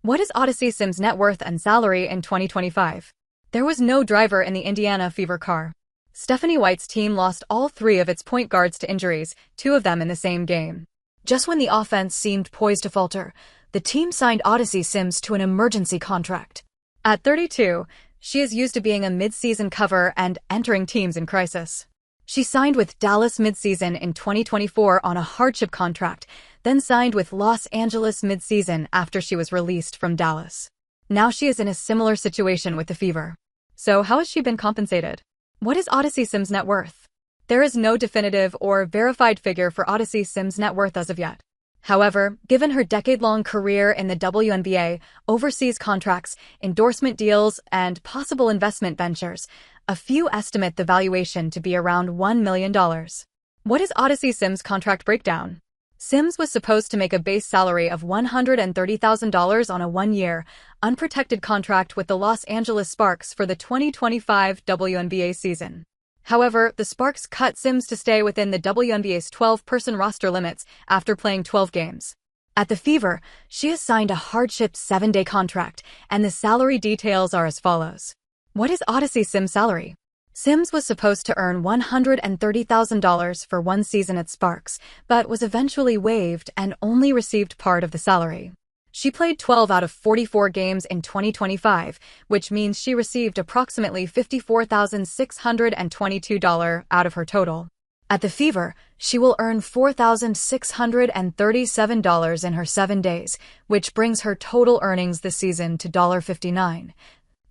What is Odyssey Sims' net worth and salary in 2025? There was no driver in the Indiana Fever car. Stephanie White's team lost all three of its point guards to injuries, two of them in the same game. Just when the offense seemed poised to falter, the team signed Odyssey Sims to an emergency contract. At 32, she is used to being a mid-season cover and entering teams in crisis. She signed with Dallas mid-season in 2024 on a hardship contract, then signed with Los Angeles mid-season after she was released from Dallas. Now she is in a similar situation with the Fever. So how has she been compensated? What is Odyssey Sims' net worth? There is no definitive or verified figure for Odyssey Sims' net worth as of yet. However, given her decade-long career in the WNBA, overseas contracts, endorsement deals, and possible investment ventures, a few estimate the valuation to be around $1 million. What is Odyssey Sims' contract breakdown? Sims was supposed to make a base salary of $130,000 on a one-year, unprotected contract with the Los Angeles Sparks for the 2025 WNBA season. However, the Sparks cut Sims to stay within the WNBA's 12-person roster limits after playing 12 games. At the Fever, she has signed a hardship 7-day contract, and the salary details are as follows. What is Odyssey Sims' salary? Sims was supposed to earn $130,000 for one season at Sparks, but was eventually waived and only received part of the salary. She played 12 out of 44 games in 2025, which means she received approximately $54,622 out of her total. At the Fever, she will earn $4,637 in her 7 days, which brings her total earnings this season to $59.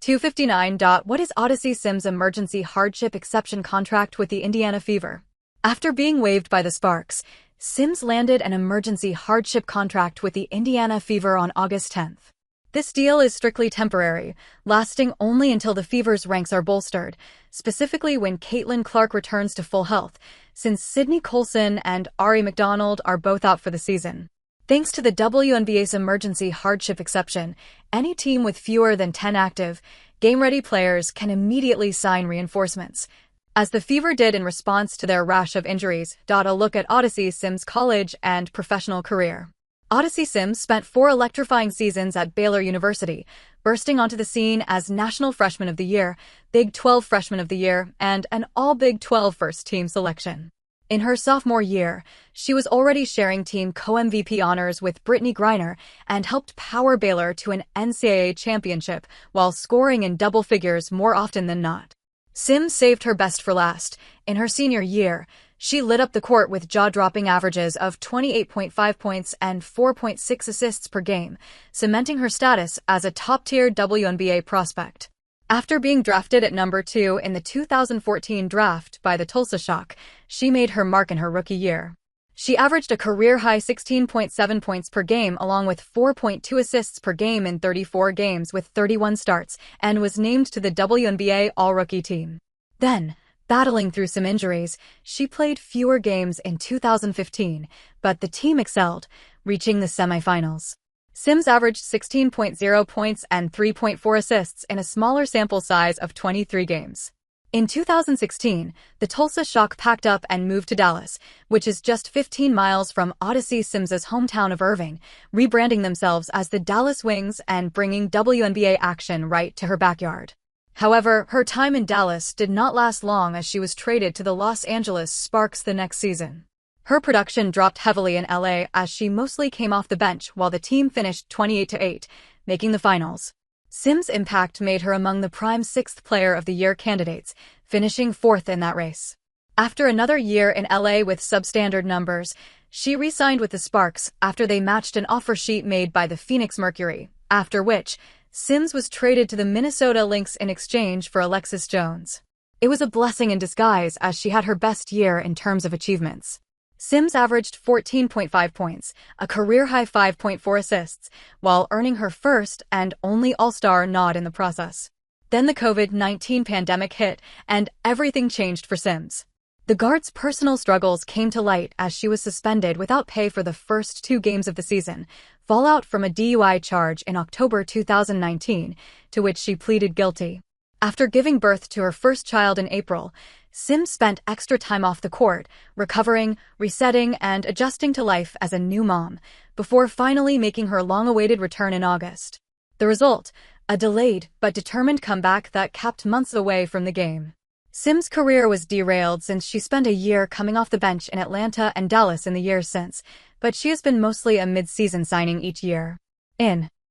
$259. What is Odyssey Sims' emergency hardship exception contract with the Indiana Fever? After being waived by the Sparks, Sims landed an emergency hardship contract with the Indiana Fever on August 10th. This deal is strictly temporary, lasting only until the Fever's ranks are bolstered, specifically when Caitlin Clark returns to full health, since Sydney Colson and Ari McDonald are both out for the season. Thanks to the WNBA's emergency hardship exception, any team with fewer than 10 active, game-ready players can immediately sign reinforcements, as the Fever did in response to their rash of injuries. A look at Odyssey Sims' college and professional career. Odyssey Sims spent 4 electrifying seasons at Baylor University, bursting onto the scene as National Freshman of the Year, Big 12 Freshman of the Year, and an All-Big 12 first-team selection. In her sophomore year, she was already sharing team co-MVP honors with Brittany Griner and helped power Baylor to an NCAA championship while scoring in double figures more often than not. Sims saved her best for last. In her senior year, she lit up the court with jaw-dropping averages of 28.5 points and 4.6 assists per game, cementing her status as a top-tier WNBA prospect. After being drafted at number 2 in the 2014 draft by the Tulsa Shock, she made her mark in her rookie year. She averaged a career-high 16.7 points per game along with 4.2 assists per game in 34 games with 31 starts and was named to the WNBA All-Rookie team. Then, battling through some injuries, she played fewer games in 2015, but the team excelled, reaching the semifinals. Sims averaged 16.0 points and 3.4 assists in a smaller sample size of 23 games. In 2016, the Tulsa Shock packed up and moved to Dallas, which is just 15 miles from Odyssey Sims' hometown of Irving, rebranding themselves as the Dallas Wings and bringing WNBA action right to her backyard. However, her time in Dallas did not last long as she was traded to the Los Angeles Sparks the next season. Her production dropped heavily in LA as she mostly came off the bench while the team finished 28-8, making the finals. Sims' impact made her among the prime 6th Player of the Year candidates, finishing 4th in that race. After another year in LA with substandard numbers, she re-signed with the Sparks after they matched an offer sheet made by the Phoenix Mercury, after which, Sims was traded to the Minnesota Lynx in exchange for Alexis Jones. It was a blessing in disguise as she had her best year in terms of achievements. Sims averaged 14.5 points, a career-high 5.4 assists, while earning her first and only All-Star nod in the process. Then the COVID-19 pandemic hit, and everything changed for Sims. The guard's personal struggles came to light as she was suspended without pay for the first 2 games of the season, fallout from a DUI charge in October 2019, to which she pleaded guilty. After giving birth to her first child in April, Sims spent extra time off the court, recovering, resetting, and adjusting to life as a new mom, before finally making her long-awaited return in August. The result? A delayed but determined comeback that kept months away from the game. Sims' career was derailed since she spent a year coming off the bench in Atlanta and Dallas in the years since, but she has been mostly a mid-season signing each year. In